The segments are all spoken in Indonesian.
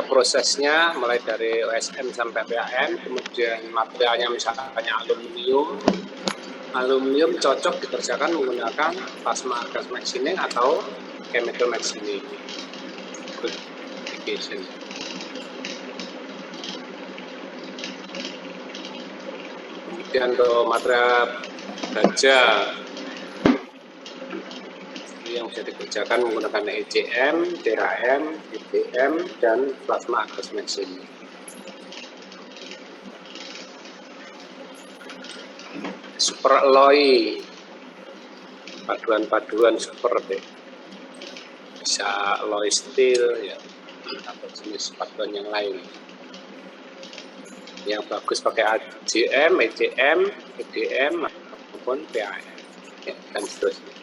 prosesnya mulai dari OSM sampai PAN, kemudian materialnya misalnya aluminium cocok dikerjakan menggunakan plasma gas machining atau chemical machining. Kemudian untuk material baja yang bisa dikerjakan menggunakan ECM, DHM, IBM, dan plasma gas machining. Super alloy, paduan super deh, bisa alloy steel ya, atau jenis paduan yang lain. Yang bagus pakai AGM, ECM, EDM maupun PAN ya, dan seterusnya.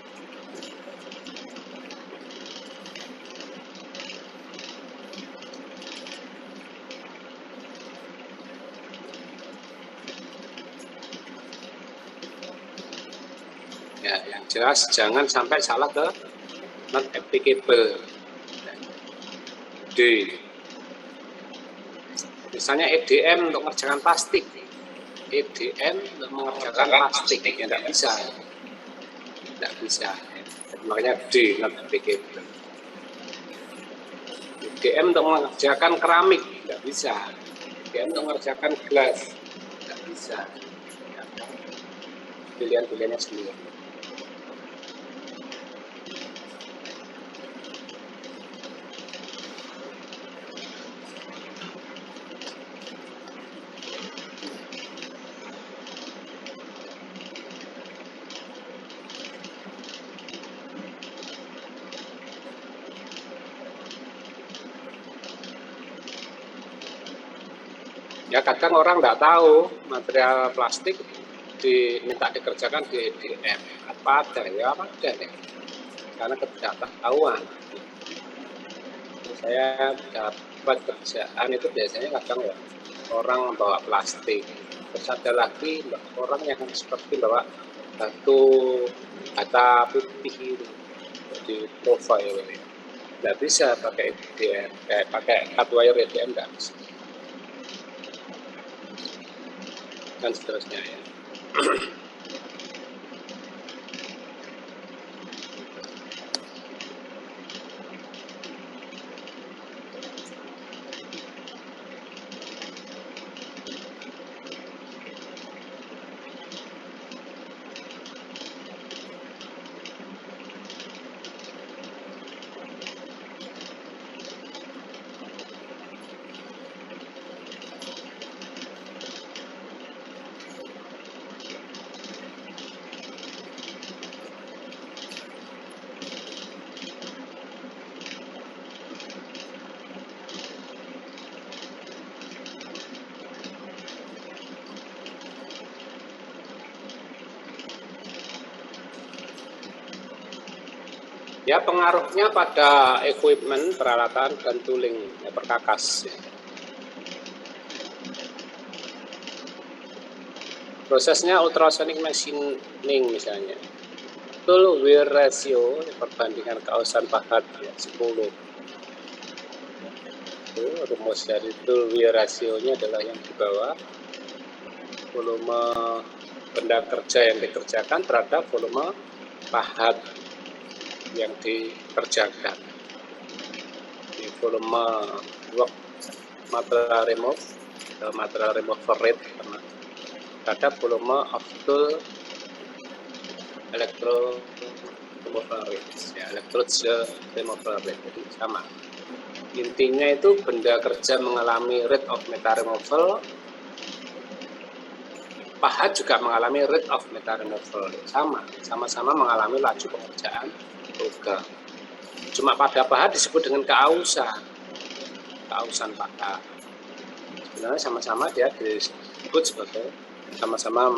Ya, yang jelas jangan sampai salah ke not applicable. D. Misalnya EDM untuk mengerjakan plastik, EDM untuk mengerjakan plastik ya tidak bisa, makanya D not applicable. EDM untuk mengerjakan keramik tidak bisa, EDM untuk mengerjakan gelas tidak bisa, pilihan-pilihannya sendiri. Ya kadang orang nggak tahu material plastik diminta dikerjakan di EDM apa ada ya, karena ketidaktahuan. Saya dapat kerjaan itu biasanya kadang ya orang bawa plastik, terus ada lagi orang yang seperti bawa bata putih itu di profile ini. Nggak bisa pakai EDM, kayak pakai cut wire EDM nggak bisa. Dan seterusnya ya. Ya pengaruhnya pada equipment, peralatan, dan tooling ya, perkakas. Ya. Prosesnya ultrasonic machining misalnya. Tool wear ratio perbandingan keausan pahat ya, 10. Itu rumus dari tool wear ratio-nya adalah yang di bawah. Volume benda kerja yang dikerjakan terhadap volume pahat yang dikerjakan. Di volume work material remover rate terhadap volume of tool electrode removal rate ya, electrode removal rate, jadi sama. Intinya itu benda kerja mengalami rate of metal removal, pahat juga mengalami rate of metal removal, sama-sama mengalami laju pengerjaan logam. Cuma pada pahat disebut dengan keausan pahat. Sebenarnya sama-sama dia disebut sebagai sama-sama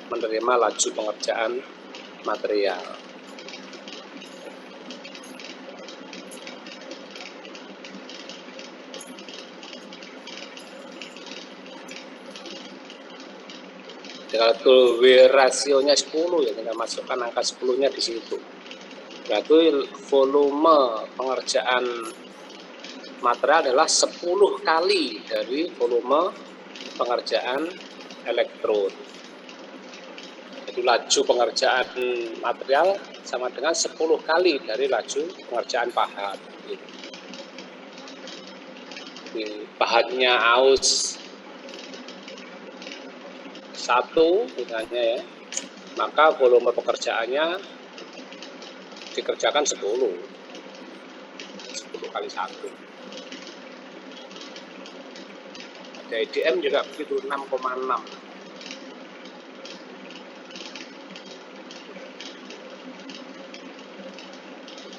menerima laju pengerjaan material. Kalau tool wear rasionya 10 ya, tinggal masukkan angka 10-nya di situ. Berarti volume pengerjaan material adalah 10 kali dari volume pengerjaan elektrod. Jadi laju pengerjaan material sama dengan 10 kali dari laju pengerjaan pahat. Jadi pahatnya aus 1 misalnya ya, maka volume pekerjaannya dikerjakan 10 kali 1. Ada EDM juga begitu 6,6.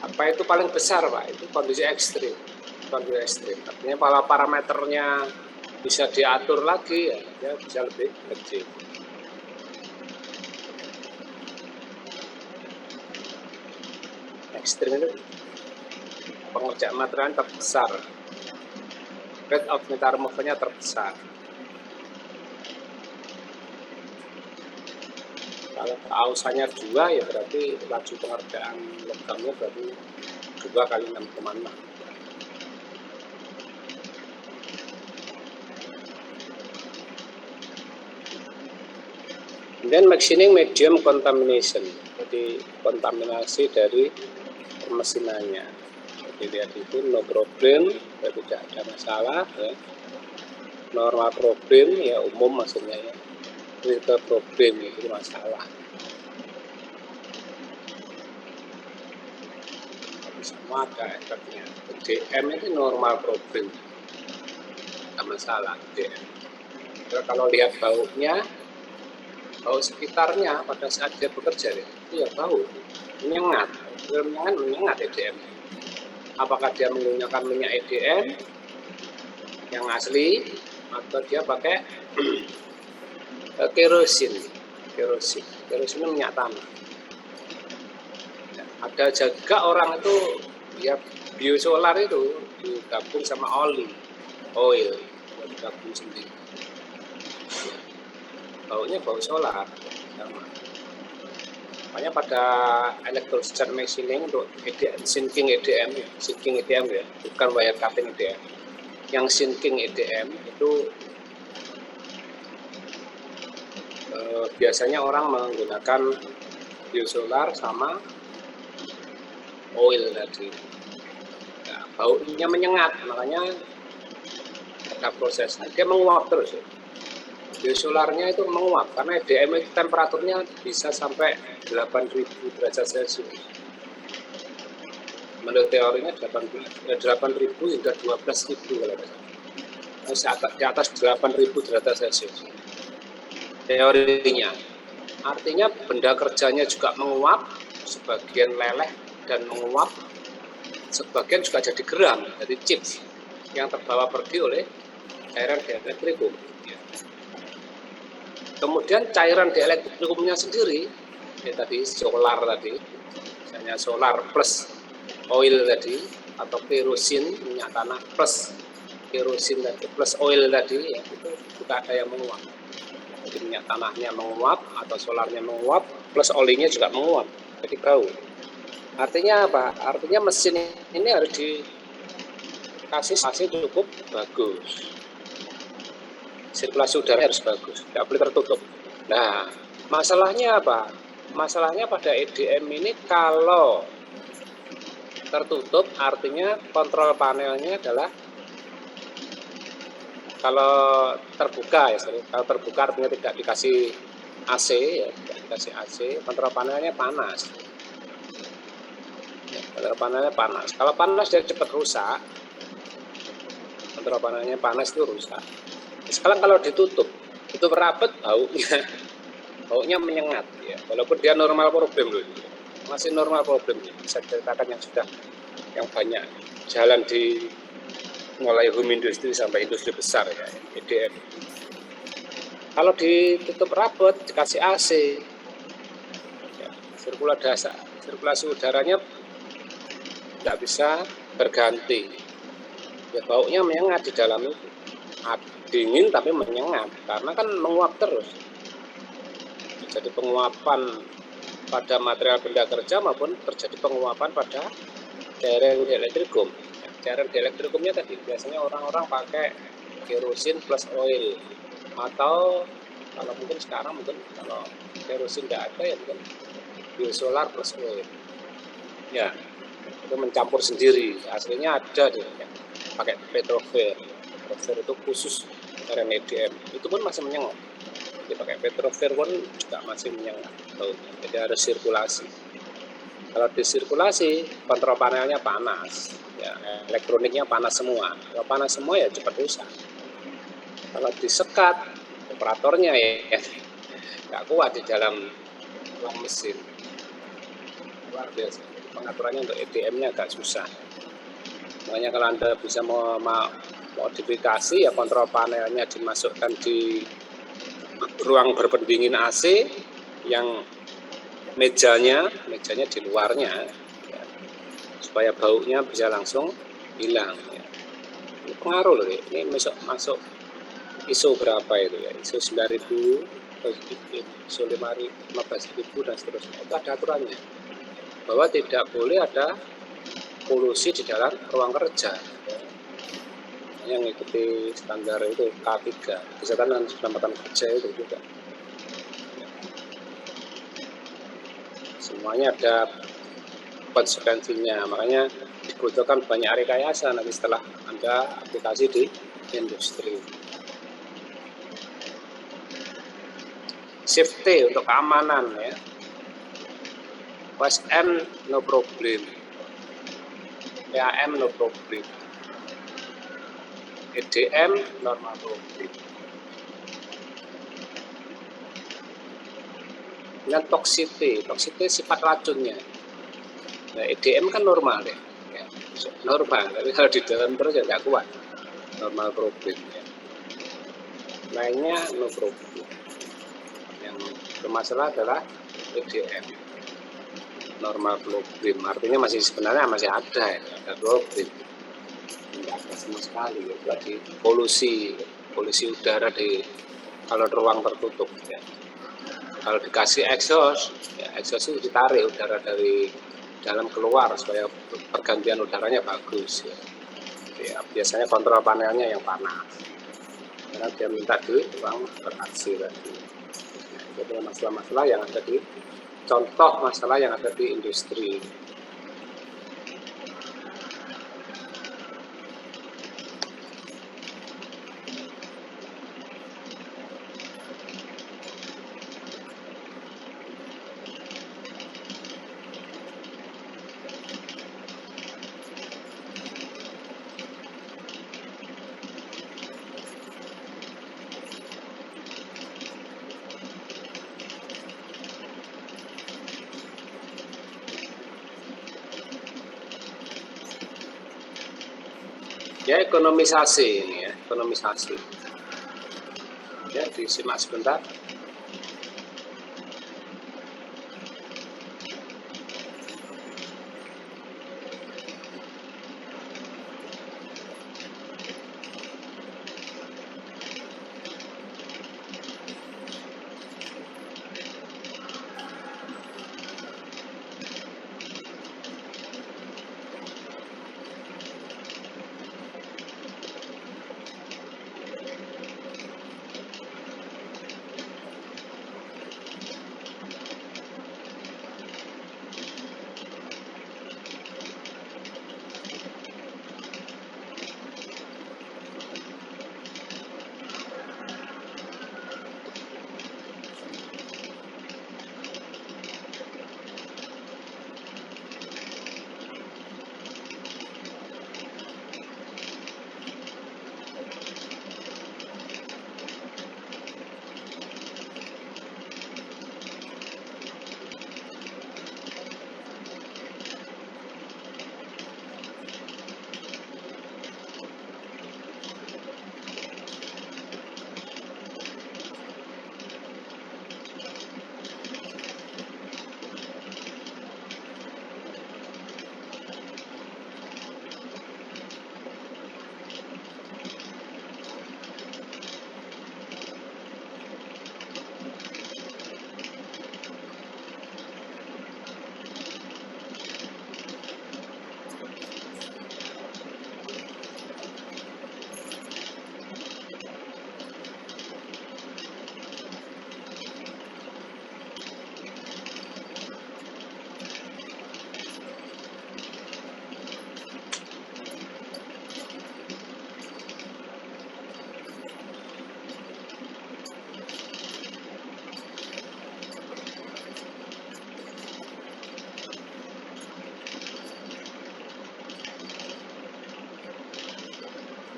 Apa itu paling besar Pak? Itu kondisi ekstrim. Kondisi ekstrim. Artinya kalau parameternya bisa diatur lagi ya, dia bisa lebih kecil. Ekstrim itu pengerjaan material terbesar. Rate of metal removal-nya terbesar. Kalau ausannya 2 ya berarti laju pengerjaan logamnya berarti 2 kali 6,6. Kemudian machining medium contamination, jadi kontaminasi dari permesinannya. Jadi lihat itu no problem, tidak ada masalah ya. Normal problem ya umum maksudnya ya. Critical problem itu masalah. Semua ada efeknya. DM itu normal problem, tidak masalah DM. Kalau lihat baunya, bau sekitarnya pada saat dia bekerja itu ya bau menyengat, menyengat EDM. Apakah dia menggunakan minyak EDM yang asli atau dia pakai kerosin minyak tanah. Ada juga orang itu ya biosolar itu digabung sama oil digabung sendiri. Baunya bau solar sama. Makanya pada electrostat machining untuk EDM, sinking EDM ya, bukan wire cutting EDM. Yang sinking EDM itu biasanya orang menggunakan biosolar sama oil tadi. Nah, baunya menyengat, makanya ada prosesnya dia menguap terus ya. Biosolarnya itu menguap karena EDM itu temperaturnya bisa sampai 8.000 derajat Celcius. Menurut teorinya 8.000 hingga 12.000 kalau di atas 8.000 derajat Celcius. Teorinya. Artinya benda kerjanya juga menguap, sebagian leleh dan menguap, sebagian juga jadi geram, jadi chips yang terbawa pergi oleh cairan dielektrikum. Kemudian cairan dielektrikumnya sendiri, ya tadi solar tadi, misalnya solar plus oil tadi, atau kerosin minyak tanah plus kerosin tadi plus oil tadi, ya, itu juga ada yang menguap. Jadi minyak tanahnya menguap atau solarnya menguap plus olinya juga menguap, jadi bau. Artinya apa? Artinya mesin ini harus dikasih cukup bagus. Sirkulasi udara harus bagus, tidak boleh tertutup. Nah, masalahnya apa? Masalahnya pada EDM ini kalau tertutup artinya kontrol panelnya adalah kalau terbuka ya, kalau terbuka artinya tidak dikasih AC ya, tidak dikasih AC, kontrol panelnya panas. Ya, kontrol panelnya panas. Kalau panas dia cepat rusak. Kontrol panelnya panas itu rusak. Sekarang kalau ditutup rapat baunya menyengat ya, walaupun dia normal problem loh, masih normal problem. Bisa ceritakan yang banyak jalan di mulai home industry sampai industri besar ya, EDM. Kalau ditutup rapat dikasih AC ya, sirkulasi udaranya tidak bisa berganti ya, baunya menyengat di dalam itu. Dingin tapi menyengat karena kan menguap terus. Jadi penguapan pada material benda kerja maupun terjadi penguapan pada cairan dielektrikum. Cairan dielektrikumnya tadi biasanya orang-orang pakai kerosin plus oil, atau kalau mungkin sekarang kalau kerosin tidak ada ya mungkin biosolar plus oil. Ya, itu mencampur sendiri. Aslinya ada deh yang pakai petrofer. Petrofer itu khusus cairan EDM. Itu pun masih menyengat. Jadi pakai petrofer pun juga masih menyengat. Jadi harus sirkulasi. Kalau disirkulasi, kontrol panelnya panas, ya, elektroniknya panas semua. Kalau panas semua ya cepat rusak. Kalau disekat, operatornya ya nggak kuat di dalam ruang mesin. Luar biasa. Pengaturannya untuk EDM-nya agak susah. Makanya kalau Anda bisa mau modifikasi, ya kontrol panelnya dimasukkan di ruang berpendingin AC, yang mejanya di luarnya, ya, supaya baunya bisa langsung hilang. Ya. Ini pengaruh loh, ini masuk ISO berapa itu ya, ISO 9000, ISO 15.000 dan seterusnya. Itu ada aturannya bahwa tidak boleh ada polusi di dalam ruang kerja. Yang mengikuti standar itu K3, kesehatan dan keselamatan kerja itu juga. Semuanya ada konsekuensinya, makanya dibutuhkan banyak rekayasa nanti setelah Anda aplikasi di industri. Safety untuk keamanan ya. OSM no problem, PAM no problem, EDM normal problem. Dengan toxicity sifat racunnya. Nah, EDM kan normal ya, normal. Tapi kalau di dalam terus ya nggak kuat. Normal problem. Ya. Lainnya no problem. Yang bermasalah adalah EDM. Normal problem. Artinya sebenarnya masih ada ya, ada problem. Tidak ada sama sekali. Ya. Lagi polusi udara kalau ruang tertutup. Ya. Kalau dikasih exhaust, ya exhaust itu ditarik udara dari dalam keluar supaya pergantian udaranya bagus. Ya, biasanya kontrol panelnya yang panas, karena dia minta di ruang beraksi tadi. Nah, itu adalah masalah-masalah yang ada di contoh masalah yang ada di industri. Ya, ekonomisasi ini ya, ekonomisasi. Ya, disimak sebentar.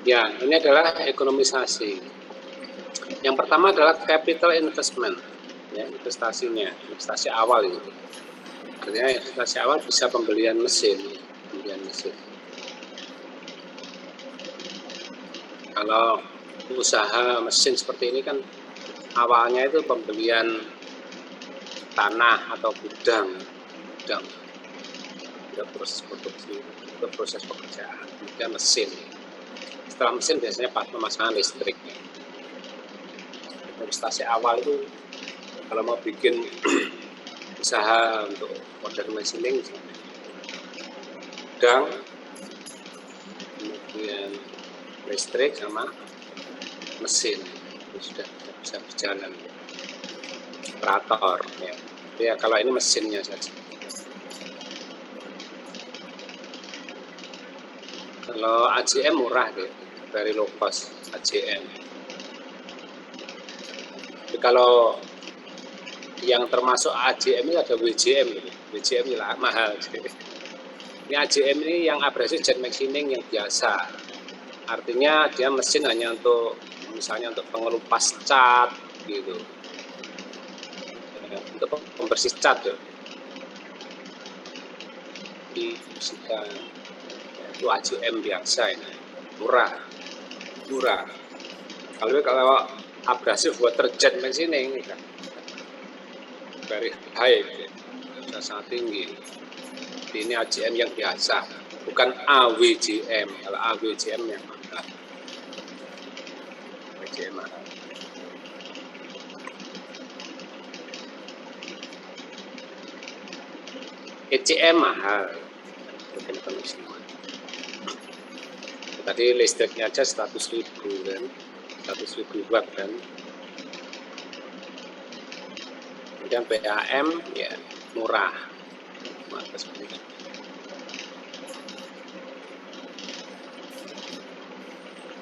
Ya, ini adalah ekonomisasi. Yang pertama adalah capital investment, ya, investasi awal itu. Artinya investasi awal bisa pembelian mesin. Kalau usaha mesin seperti ini kan awalnya itu pembelian tanah atau gudang untuk proses produksi, untuk proses pekerjaan, kemudian mesin. Setelah mesin biasanya pemasangan listrik. Investasi awal itu kalau mau bikin usaha untuk modern machining, gudang, kemudian listrik sama mesin itu sudah bisa berjalan. Operator ya kalau ini mesinnya saja. Kalau AJM murah deh, very low cost AJM. Tapi kalau yang termasuk AJM ini ada WJM, WJM lah mahal. Ini AJM ini yang abrasive jet machining yang biasa. Artinya dia mesin hanya untuk misalnya untuk pengelupas cat gitu, untuk pembersih cat tuh. Dibersihkan itu AJM biasa ini, murah. Kalau abrasive water jet machining kan very high, sangat tinggi. Ini AJM yang biasa, bukan AWJM. Kalau AWJM yang mahal. AWJM mahal. ECM mahal. Tadi listriknya aja 100.000 kan, 100.000 watt kan. Kemudian PAM ya murah.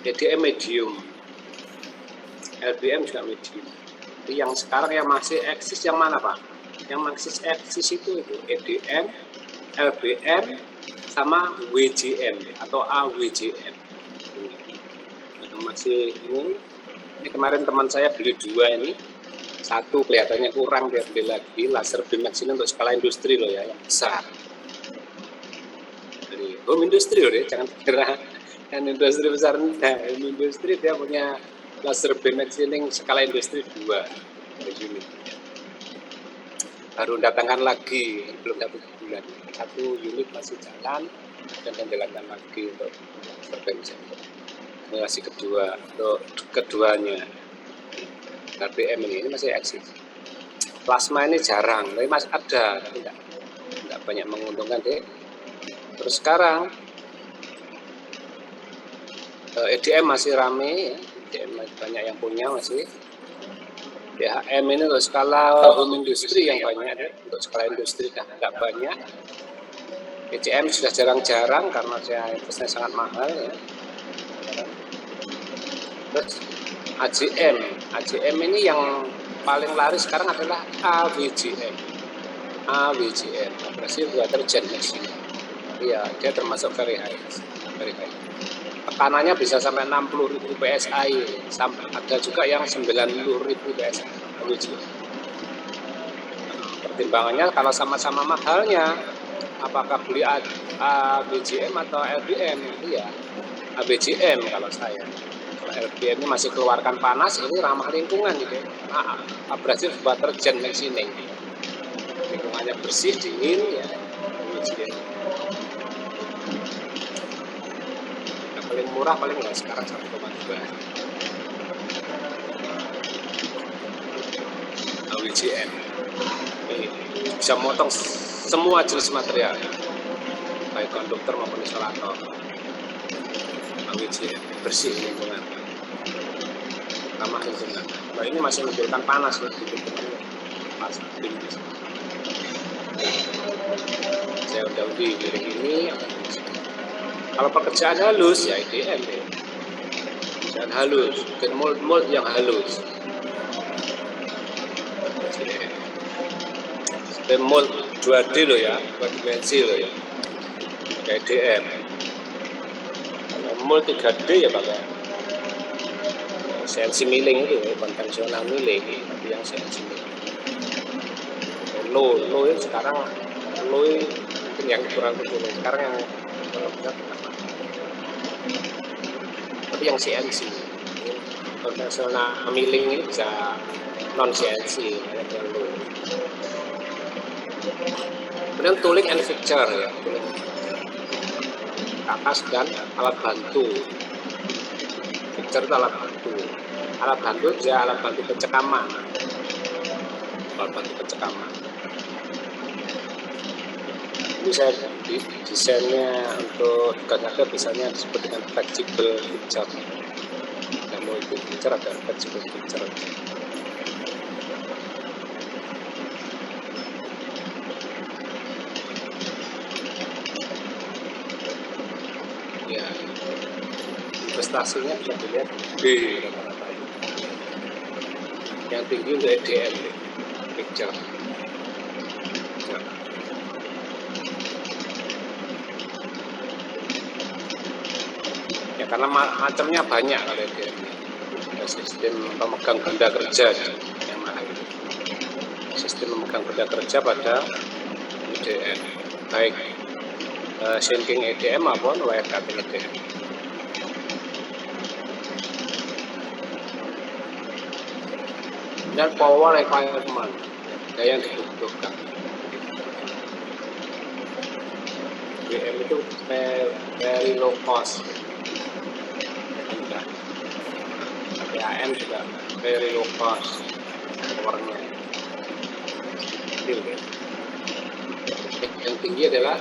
DDM medium, LBM juga medium. Jadi yang sekarang yang masih eksis yang mana Pak? Yang masih eksis itu EDM, LBM, sama WJM atau AWJM. Yang masih ini kemarin teman saya beli 2 ini. Satu kelihatannya kurang, dia beli lagi laser beam machining untuk skala industri loh ya, yang besar. Jadi home industri loh deh, jangan kira kan industri besar. Nah, industri dia punya laser beam machining skala industri 2 unit. Baru datangkan lagi, belum 1 bulan. 1 unit masih jalan dan menjalankan lagi untuk laser beam machining. Generasi kedua, untuk keduanya. LBM ini masih eksis. Plasma ini jarang, tapi masih ada, tapi tidak banyak menguntungkan deh. Terus sekarang EDM masih rame, EDM banyak yang punya masih. DHM ini untuk skala home industri yang banyak deh, untuk skala industri nggak banyak. ECM sudah jarang-jarang karena saya investasinya sangat mahal ya. Terus AJM ini yang paling laris sekarang adalah AWJM, abrasive water jet machining. Iya, dia termasuk very high. Tekanannya bisa sampai 60.000 PSI, sampai ada juga yang 90.000 PSI. Pertimbangannya kalau sama-sama mahalnya, apakah beli AWJM atau LBM? Iya, AWJM kalau saya. LBM ini masih keluarkan panas, ini ramah lingkungan gitu. Abrasive water jet machining, lingkungannya bersih, dingin ya. Yang paling murah paling nggak sekarang 1,2. AWJM ini bisa memotong semua jenis material, baik konduktor maupun isolator. AWJM bersih lingkungan, ramah lingkungan. Nah, ini masih menunjukkan panas loh di panas tinggi. Saya udah di piring ini. Kalau pekerjaan halus ya IDM deh. Pekerjaan halus, bikin mold yang halus. Bikin mold 2D loh ya, 2 dimensi loh ya. Kayak IDM. Kalau multi-3D ya pakai CNC milling itu ya, konvensional milling, tapi yang CNC milling. Lo itu sekarang mungkin yang kurang kecil, sekarang yang besar tapi yang CNC konvensional milling ini bisa non CNC ya, lo. Kemudian tooling and fixture ya, atas dan alat bantu. Fixture itu alat bantu. Alat bantu ya alat bantu pencekaman. Alat bantu pencekaman. Ini saya desainnya untuk kadang-kadang misalnya disebut dengan flexible fixture. Yang multi fixture ada flexible fixture. Ya, investasinya bisa dilihat di rata-rata. Yang tinggi untuk EDM picture. Ya karena macamnya banyak kalau EDM. Ada sistem pemegang benda kerja yang mahal. Sistem pemegang benda kerja pada EDM, baik sinking EDM maupun wire cutting EDM. Dan power requirement, daya yang dibutuhkan. BM itu very low cost. BAM juga very low cost powernya. Yang tinggi adalah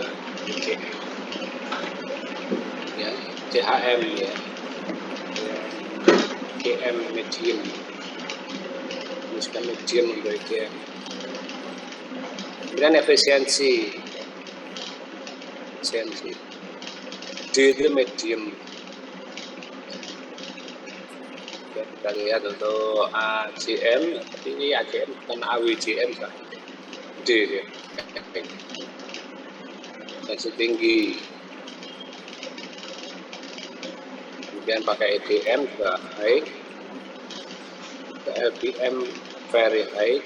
ya, CHM ya, GM medium. Medium untuk EDM. Kemudian efisiensi D itu medium. Ya, kita lihat untuk ACM, ini ACM bukan AWJM kan? D ya. Masih tinggi. Kemudian pakai EDM juga baik. LBM very high,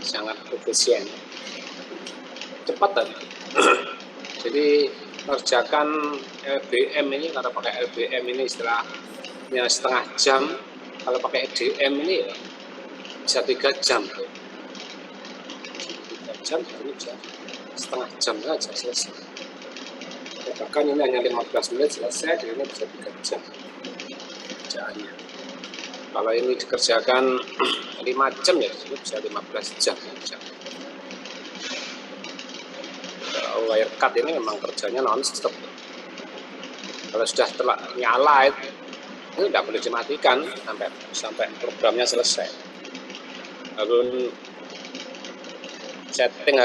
sangat efisien, cepat tadi. Jadi mengerjakan LBM ini, kalau pakai LBM ini istilahnya setengah jam, kalau pakai EDM ini ya bisa 3 jam. 3 jam baru setengah jam saja selesai. Bahkan ini hanya 15 menit selesai, ini bisa 3 jam kerjaannya. Kalau ini dikerjakan 5 jam ya bisa 15 jam. Kalau wire cut ini memang kerjanya non-stop. Kalau sudah nyala itu tidak boleh dimatikan sampai programnya selesai. Lalu setting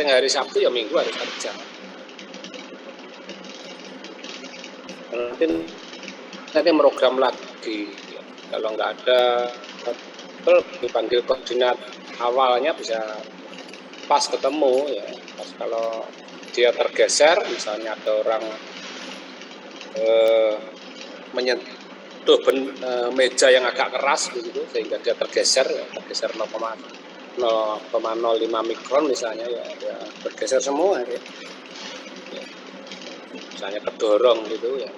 hari Sabtu ya Minggu harus kerja. Nanti program lagi. Kalau nggak ada dipanggil koordinat awalnya bisa pas ketemu ya. Pas kalau dia tergeser, misalnya ada orang menyentuh meja yang agak keras begitu sehingga dia tergeser 0,05 mikron misalnya ya bergeser semua ya. Misalnya kedorong gitu ya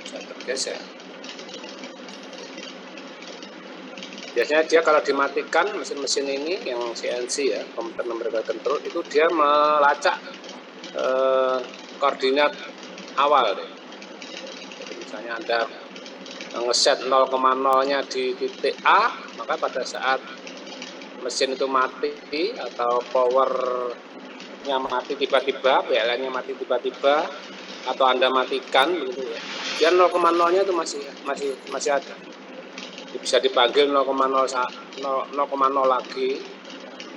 bisa tergeser. Biasanya dia kalau dimatikan mesin-mesin ini yang CNC ya, komputer numerical control, itu dia melacak koordinat awal deh. Jadi misalnya Anda ngeset 0,0-nya di titik A, maka pada saat mesin itu mati atau powernya mati tiba-tiba, PLN-nya mati tiba-tiba, atau Anda matikan begitu ya, dia 0,0-nya itu masih ada. Bisa dipanggil 0,0 lagi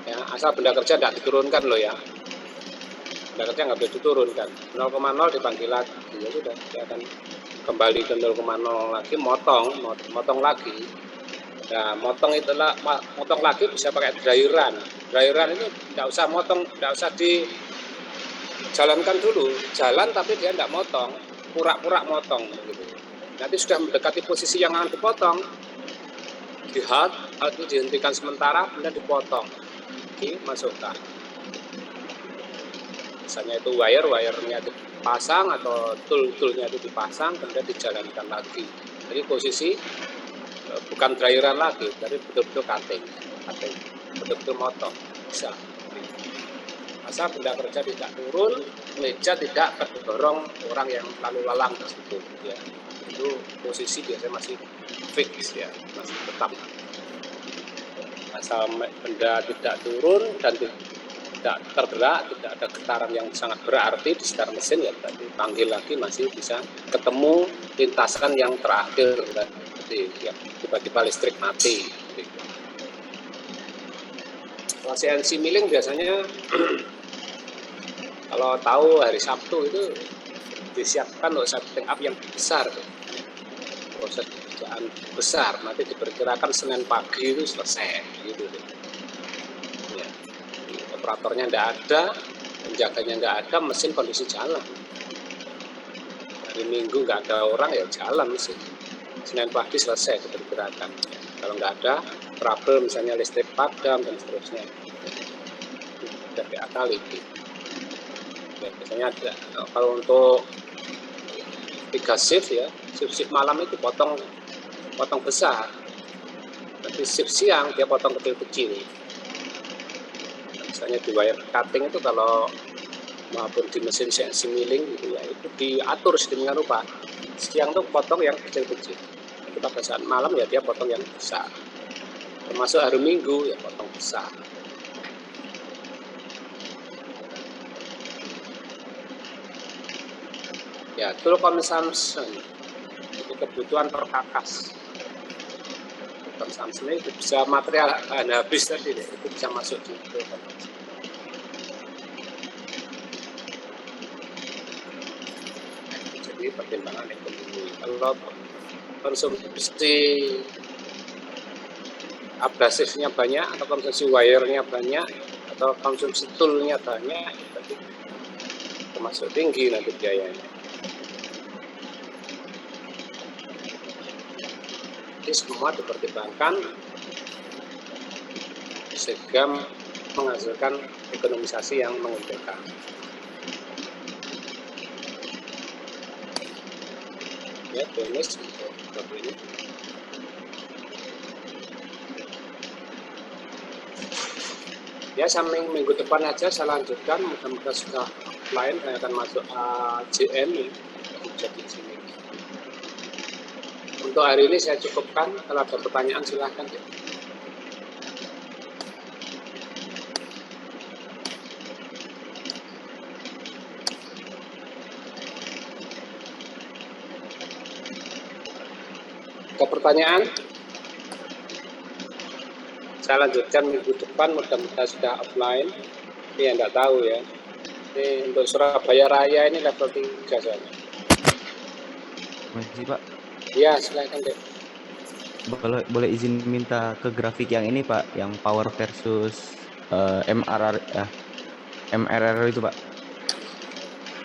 ya, asal benda kerja tidak diturunkan loh ya, benda kerja nggak boleh diturunkan. 0,0 dipanggil lagi ya sudah, dia akan kembali ke 0,0 lagi, motong lagi. Nah motong lagi bisa pakai dry run itu tidak usah motong, tidak usah jalankan dulu, jalan tapi dia tidak motong, pura-pura motong gitu. Nanti sudah mendekati posisi yang akan dipotong, di halt atau dihentikan sementara, kemudian dipotong, dimasukkan. Misalnya itu wire-nya dipasang atau tool-toolnya itu dipasang, kemudian dijalankan lagi. Jadi posisi bukan dryeran lagi, tapi betul-betul cutting, betul-betul motong, bisa. Asal benda kerja tidak turun, meja tidak terdorong orang yang lalu lalang ke situ. Ya, itu posisi biasanya masih fix ya, masih tetap. Asal benda tidak turun dan tidak tergerak, tidak ada getaran yang sangat berarti di sekitar mesin, ya tadi panggil lagi masih bisa ketemu lintasan yang terakhir tadi, yang tiba-tiba listrik mati. Kalau CNC milling biasanya kalau tahu hari Sabtu itu disiapkan untuk setting up yang besar, proses pekerjaan besar, nanti diperkirakan Senin pagi itu selesai gitu. Ya. Operatornya tidak ada, penjaganya tidak ada, mesin kondisi jalan. Hari Minggu nggak ada orang, ya jalan mesin. Senin pagi selesai diperkirakan. Kalau nggak ada trouble, misalnya listrik padam dan seterusnya, tidak diakali. Ya, biasanya ada. Kalau untuk 3 shift ya, shift malam itu potong besar, nanti shift siang dia potong kecil-kecil. Misalnya di wire cutting itu kalau maupun di mesin CNC milling gitu ya, itu diatur sedemikian rupa. Siang tuh potong yang kecil-kecil, nanti pada saat malam ya dia potong yang besar. Termasuk hari Minggu ya potong besar. Ya, tool consumption itu kebutuhan perkakas. Consumption itu bisa material habis tadi, itu bisa masuk di tool consumption. Jadi pertimbangan ekonomi. Kalau konsumsi abrasifnya banyak, atau konsumsi wire-nya banyak, atau konsumsi tool-nya banyak, jadi termasuk tinggi nanti biayanya. Jadi semua dipertimbangkan sehingga menghasilkan ekonomisasi yang menguntungkan. Ya, bonus untuk ini. Ya, sampai minggu depan aja saya lanjutkan, mudah-mudahan sudah lain, saya akan masuk JM ini, jadi sini. Untuk hari ini saya cukupkan, kalau ada pertanyaan silahkan. Ada pertanyaan? Saya lanjutkan minggu depan, mudah-mudahan sudah offline. Ini yang tidak tahu ya. Ini untuk Surabaya Raya ini level 3 soalnya. Masih Pak. Iya, silakan deh. Boleh izin minta ke grafik yang ini Pak, yang power versus MRR itu Pak.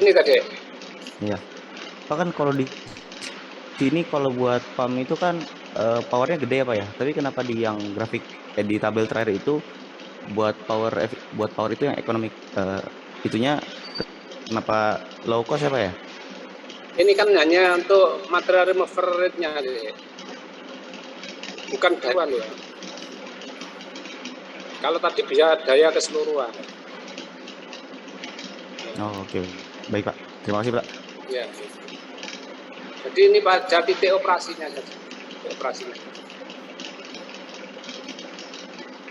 Ini tadi. Iya. Pak kan kalau di sini kalau buat pump itu kan powernya gede ya Pak ya. Tapi kenapa di yang grafik di tabel terakhir itu buat power itu yang ekonomik itunya kenapa low cost ya Pak ya? Ini kan hanya untuk material remover rate-nya, bukan daya ya. Kalau tadi bisa daya keseluruhan. Oh oke. Baik Pak. Terima kasih Pak. Ya. Jadi ini pada titik operasinya saja. Titik operasinya.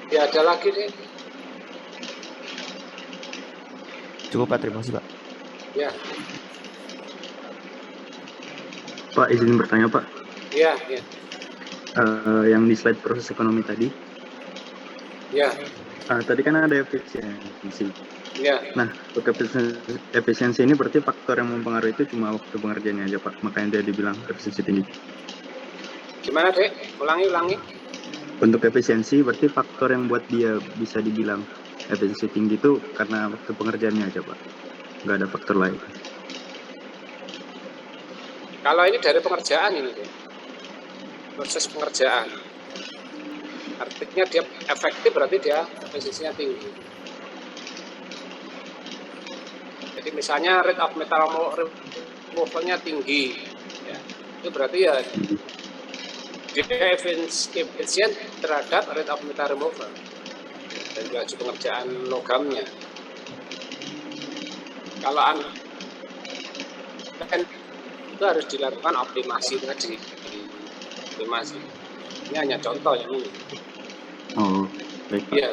Ya, ada lagi deh. Cukup Pak. Terima kasih Pak. Ya. Pak, izin bertanya Pak. Ya, ya. Yang di slide proses ekonomi tadi. Ya. Tadi kan ada efisiensi. Ya. Nah, untuk efisiensi ini berarti faktor yang mempengaruhi itu cuma waktu pengerjaannya aja Pak. Makanya dia dibilang efisiensi tinggi. Gimana Dek? Ulangi. Untuk efisiensi berarti faktor yang buat dia bisa dibilang efisiensi tinggi itu karena waktu pengerjaannya aja Pak. nggak ada faktor lain. Kalau ini dari pengerjaan ini, proses pengerjaan. Artinya dia efektif berarti dia efisiensinya tinggi. Jadi misalnya rate of metal removal-nya tinggi, ya, itu berarti ya dia efisien terhadap rate of metal removal dan laju pengerjaan logamnya. Kalau itu harus dilakukan optimasi tadi. Optimasi. Ini hanya contoh yang ini. Oh, baik Pak. Iya.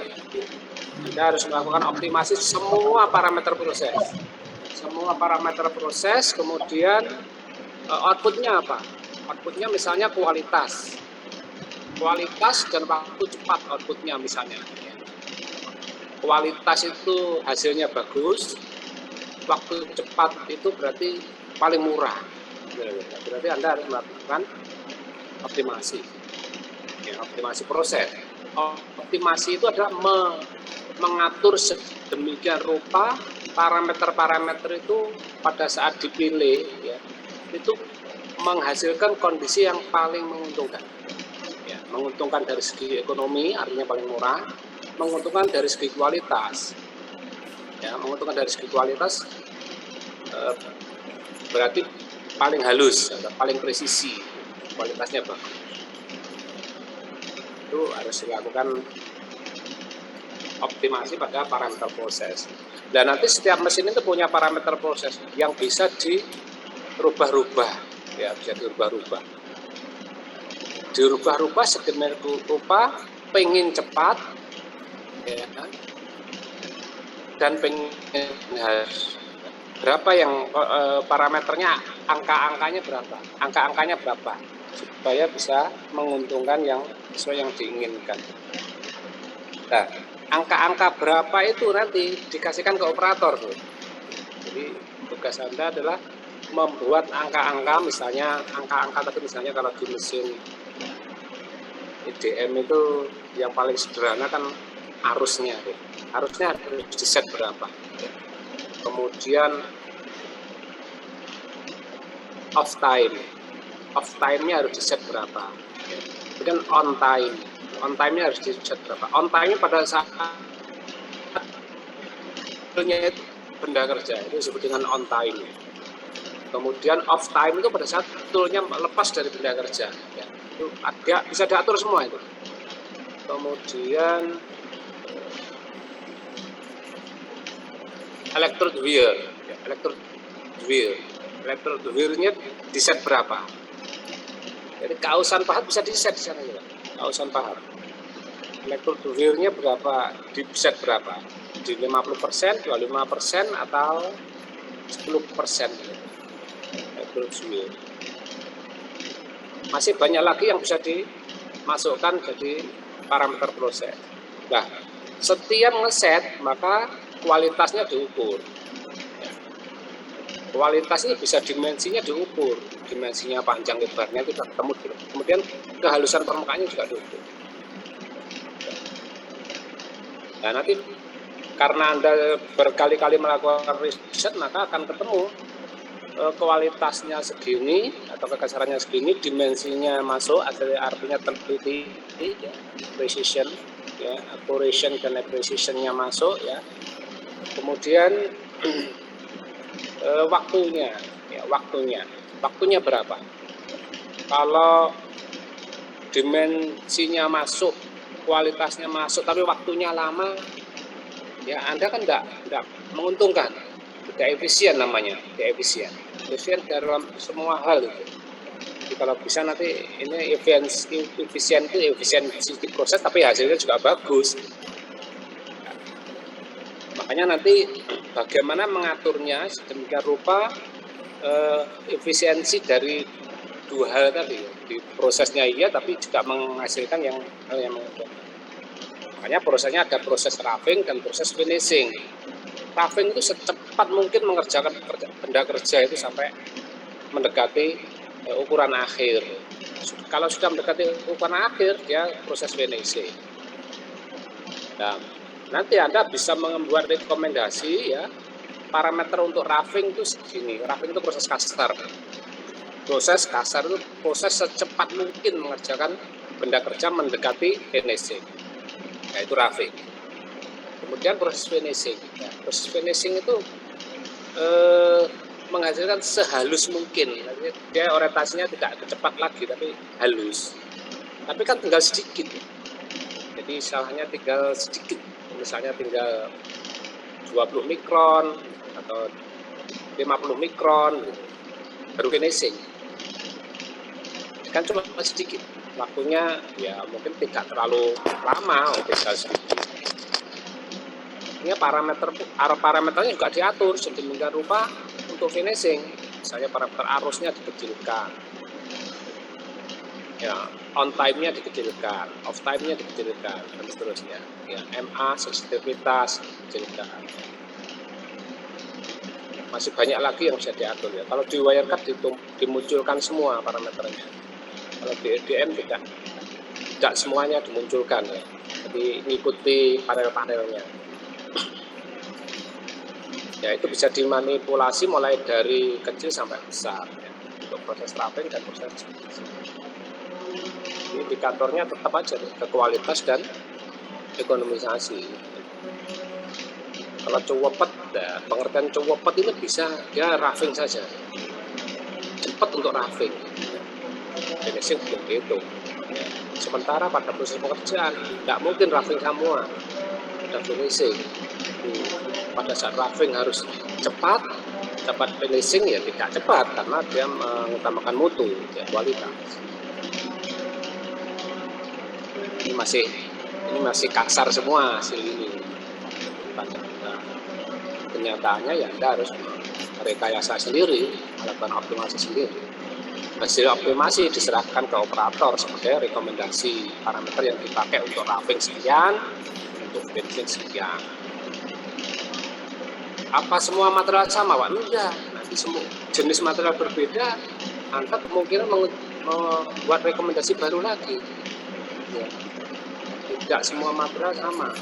Anda harus melakukan optimasi semua parameter proses. Semua parameter proses, kemudian outputnya apa? Outputnya misalnya kualitas. Kualitas dan waktu cepat outputnya misalnya. Kualitas itu hasilnya bagus, waktu cepat itu berarti paling murah. Berarti Anda harus melakukan optimasi. Ya, optimasi proses. Optimasi itu adalah mengatur sedemikian rupa parameter-parameter itu pada saat dipilih, ya, itu menghasilkan kondisi yang paling menguntungkan. Ya, menguntungkan dari segi ekonomi, artinya paling murah, menguntungkan dari segi kualitas. Ya, menguntungkan dari segi kualitas berarti paling halus atau paling presisi, kualitasnya bagus. Itu harus dilakukan optimasi pada parameter proses. Dan nanti setiap mesin itu punya parameter proses yang bisa dirubah-rubah, ya, bisa dirubah-rubah. Dirubah-rubah sedemikian rupa, pengen cepat, ya, dan pengen harus berapa yang parameternya, angka-angkanya berapa, supaya bisa menguntungkan yang sesuai yang diinginkan. Nah, angka-angka berapa itu nanti dikasihkan ke operator, tuh. Jadi tugas Anda adalah membuat angka-angka, misalnya angka-angka tadi, misalnya kalau di mesin IDM itu yang paling sederhana kan arusnya harus di set berapa, kemudian off time-nya harus di set berapa, kemudian on time-nya harus di set berapa. On time-nya pada saat itu benda kerja itu disebut dengan on time. Kemudian off time itu pada saat toolnya lepas dari benda kerja, ya. Itu bisa diatur semua itu. Kemudian electrode wear-nya di set berapa. Jadi kausan pahat bisa di set di sana juga. Kausan pahat. Electrode wear-nya berapa, di set berapa? Di 50%, 25% atau 10%. Electrode wear. Masih banyak lagi yang bisa dimasukkan jadi parameter proses. Nah, setiap ngeset maka kualitasnya diukur. Kualitasnya bisa dimensinya diukur, dimensinya panjang lebarnya kita ketemu. Kemudian kehalusan permukaannya juga diukur. Nah, nanti karena Anda berkali-kali melakukan riset, maka akan ketemu kualitasnya segini atau kekasarannya segini, dimensinya masuk, artinya teliti, ya, precision, ya, accuracy dan precision-nya masuk, ya. Kemudian waktunya berapa? Kalau dimensinya masuk, kualitasnya masuk, tapi waktunya lama, ya Anda kan enggak menguntungkan, tidak efisien namanya, efisien dalam semua hal itu. Jadi kalau bisa nanti ini efisiensi proses, tapi hasilnya juga bagus. Makanya nanti bagaimana mengaturnya sedemikian rupa efisiensi dari dua hal tadi, di prosesnya iya, tapi juga menghasilkan yang menguntungkan. Makanya prosesnya ada proses roughing dan proses finishing. Roughing itu secepat mungkin mengerjakan benda kerja itu sampai mendekati ukuran akhir. Kalau sudah mendekati ukuran akhir, dia proses finishing. Nah, nanti Anda bisa membuat rekomendasi, ya, parameter untuk roughing itu segini. Roughing itu proses kasar. Proses kasar itu proses secepat mungkin mengerjakan benda kerja mendekati finishing, yaitu roughing. Kemudian proses finishing. Ya, proses finishing itu menghasilkan sehalus mungkin. Dia orientasinya tidak cepat lagi, tapi halus. Tapi kan tinggal sedikit. Jadi salahnya tinggal sedikit. Misalnya tinggal 20 mikron atau 50 mikron gitu. Baru finishing. Kan cuma sedikit. Waktunya ya mungkin tidak terlalu lama, tinggal sedikit. Ini parameternya juga diatur sedemikian rupa untuk finishing. Misalnya parameter arusnya dikecilkan, ya on time-nya dikecilkan, off time-nya dikecilkan, dan seterusnya. Ya, MA sensitivitas dikecilkan. Masih banyak lagi yang bisa diatur ya. Kalau di Wirecard dimunculkan semua parameternya. Kalau di EDM tidak semuanya dimunculkan ya. Jadi mengikuti panel-panelnya. Ya itu bisa dimanipulasi mulai dari kecil sampai besar ya, untuk proses roughing dan proses finishing. Indikatornya tetap aja nih, ke kualitas dan ekonomisasi. Kalau cuwepet, ya, pengertian cuwepet ini bisa dia roughing saja, cepat untuk roughing, finishing belum gitu. Ya. Sementara pada proses pekerjaan tidak mungkin roughing semua, ada finishing. Pada saat roughing harus cepat finishing ya tidak cepat karena dia mengutamakan mutu ya, kualitas. Ini masih kasar semua hasil ini. Pada kenyataannya ya Anda harus merekayasa sendiri, melakukan optimasi sendiri. Hasil optimasi diserahkan ke operator sebagai rekomendasi parameter yang dipakai untuk roughing sekian, untuk finishing sekian. Apa semua material sama, Pak? Enggak. Nanti semua jenis material berbeda, Anda kemungkinan membuat rekomendasi baru lagi. Ya. Tidak semua material sama.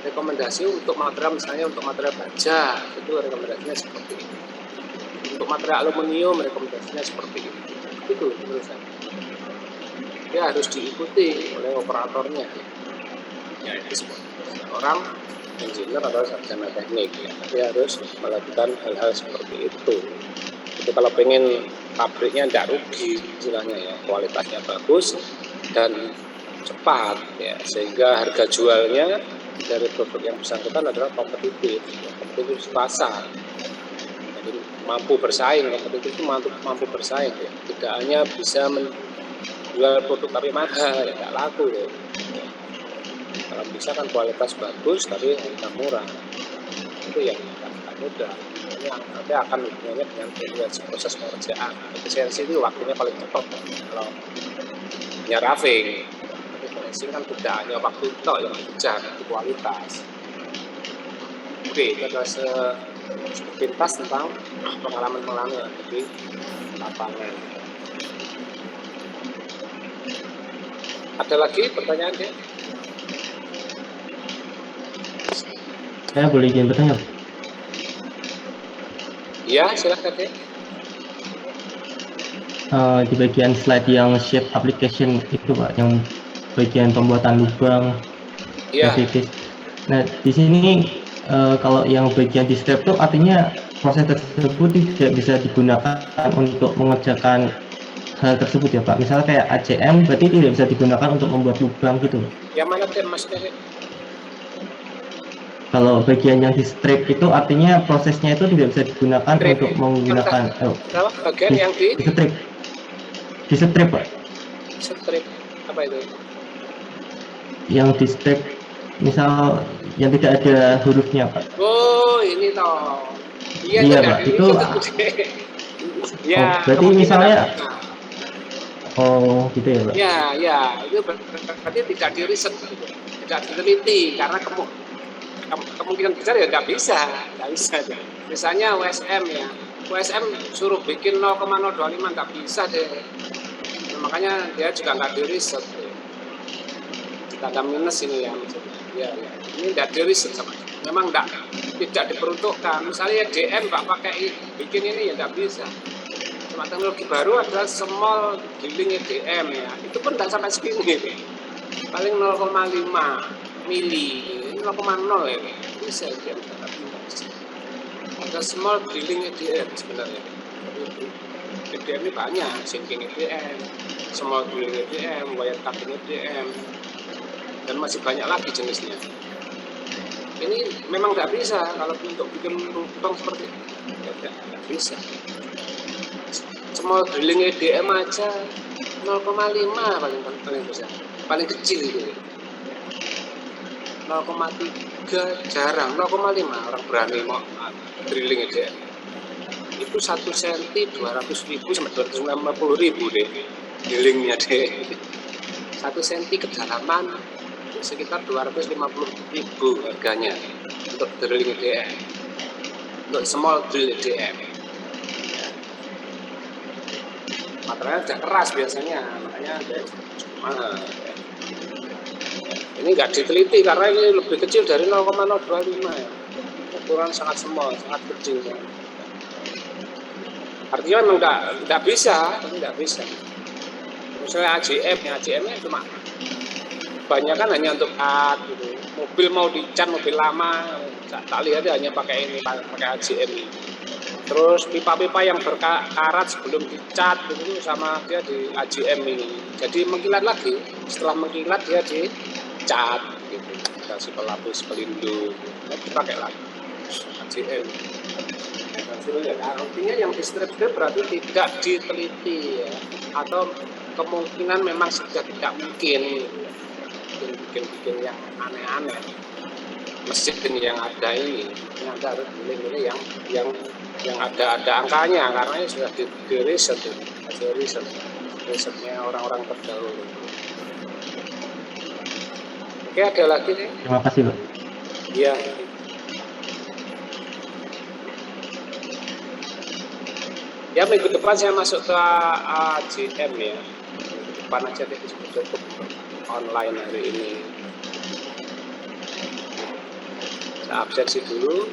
Rekomendasi untuk material, misalnya untuk material baja, itu rekomendasinya seperti ini. Untuk material aluminium, rekomendasinya seperti ini. Itu menurut saya. Dia harus diikuti oleh operatornya. Ya, itu orang engineer atau sarjana teknik ya, tapi harus melakukan hal-hal seperti itu. Jadi kalau pengen pabriknya tidak rugi istilahnya ya, kualitasnya bagus dan cepat ya, sehingga harga jualnya dari produk yang bersangkutan adalah kompetitif pasar. Jadi mampu bersaing, kompetitif itu mampu bersaing ya. Tidak hanya bisa menjual produk tapi mahal ya, tidak laku ya. Kalau bisa kan kualitas bagus tapi harga murah, itu yang tidak mudah. Ini nanti akan hubungannya dengan efisiensi proses pengerjaan. Efisiensi itu waktunya paling cepat kalau roughing. Tapi finishing kan tidak hanya waktu itu yang dikejar, itu kualitas. Oke, itu adalah sepintas tentang pengalaman-pengalaman yang ada di lapangan. Ada lagi pertanyaannya? Saya boleh izin bertanya? Iya, silakan deh. Di bagian slide yang shape application itu Pak, yang bagian pembuatan lubang, Iya. Nah di sini kalau yang bagian describe itu artinya proses tersebut tidak bisa digunakan untuk mengerjakan hal tersebut ya Pak. Misalnya kayak ACM berarti tidak bisa digunakan untuk membuat lubang gitu. Yang mana deh Mas Dewi? Kalau bagian yang di strip itu artinya prosesnya itu tidak bisa digunakan Strip. untuk menggunakan bagian yang di strip Pak. Strip apa itu? Yang di strip misal yang tidak ada hurufnya Pak. Oh ini toh. Iya Pak, itu ya, berarti misalnya gitu ya Pak. Ya, itu berarti tidak diriset, tidak diteliti karena kemungkinan besar ya nggak bisa. Misalnya USM ya, USM suruh bikin 0,025 nggak bisa deh. Nah, makanya dia juga nggak diriset. Tanda minus ini ya, maksudnya. Ya, ini nggak diriset sama. memang tidak diperuntukkan. Misalnya DM Pak pakai bikin ini ya nggak bisa. Cuma teknologi baru adalah small drilling EDM ya. Itu pun nggak sampai segini. Paling 0,5 mili, 0,0 ya. Bisa EDM. Ada small drilling EDM sebenarnya. EDM ini banyak, sinking EDM, small drilling EDM, wire cutting EDM, dan masih banyak lagi jenisnya. Ini memang nggak bisa kalau untuk bikin lubang seperti ini, nggak bisa. Small drilling EDM aja 0,5 paling besar, paling kecil itu. 0,3 jarang, 0,5 orang berani mau drilling EDM. Itu 1 cm 200.000 sampai 250.000 deh drillingnya deh. 1 cm kedalaman sekitar 250.000 harganya untuk drilling EDM, untuk small drill EDM. Materialnya udah keras biasanya, makanya cukup mahal. Ini nggak diteliti karena ini lebih kecil dari 0,025 ya. Ukuran sangat small, sangat kecil ya. Artinya memang nggak bisa, nggak bisa. Misalnya AJM-nya cuma banyak kan hanya untuk cat gitu. Mobil mau dicat, mobil lama, tak lihat hanya pakai ini, pakai AJM ini. Terus pipa-pipa yang berkarat sebelum dicat itu sama dia di AJM ini. Jadi mengkilat lagi, setelah mengkilat dia dicat gitu. Kasih pelapis pelindung, dipakai lagi AJM. Artinya yang di-strip berarti tidak diteliti ya. Atau kemungkinan memang sudah tidak mungkin bikin yang aneh-aneh. Mesin yang ada ini ternyata harus milih yang ada angkanya karena ini sudah di riset, hasil risetnya orang-orang terdahulu. Oke, ada lagi nih? Terima kasih, Pak. Iya. Ya minggu depan saya masuk ke AJM ya. Minggu depan aja deh cukup online hari ini. Saya absensi dulu.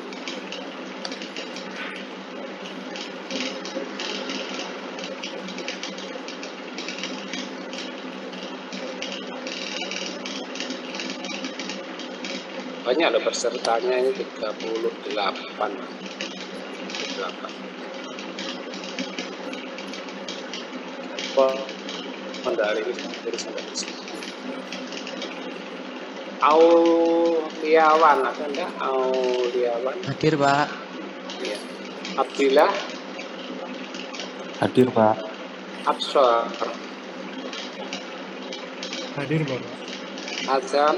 Banyak loh pesertanya ini 38. Dari sampai di sini. Auliawan ada enggak? Auliawan. Hadir, Pak. Ya. Abdillah. Hadir, Pak. Absor. Hadir, Bapak. Azam.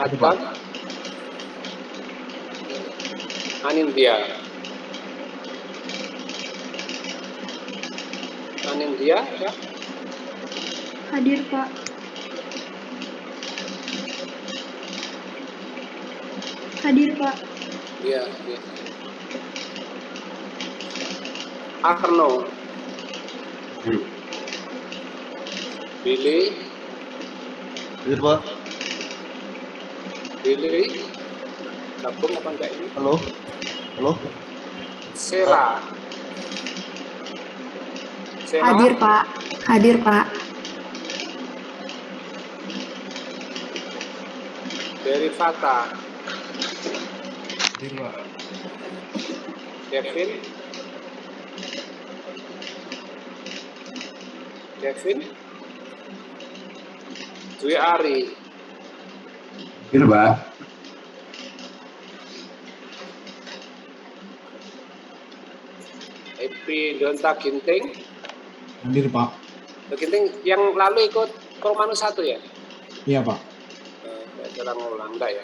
Adnan. Anindya. Anindya ya? Hadir, Pak. Hadir, Pak. Iya, iya. Arno. Billy. Hadir, Pak. Billy. Gabung apa enggak ini? Halo. Halo. Sela. Sela. Hadir, Pak. Hadir, Pak. Derivata. Hadir, Pak. Kevin. Kevin. Dwi Ari. Hadir, Pak. Epi Donta Ginting. Hadir, Pak. Ginting yang lalu ikut Kormanus 1 ya? Iya, Pak. Saya ulang enggak ya?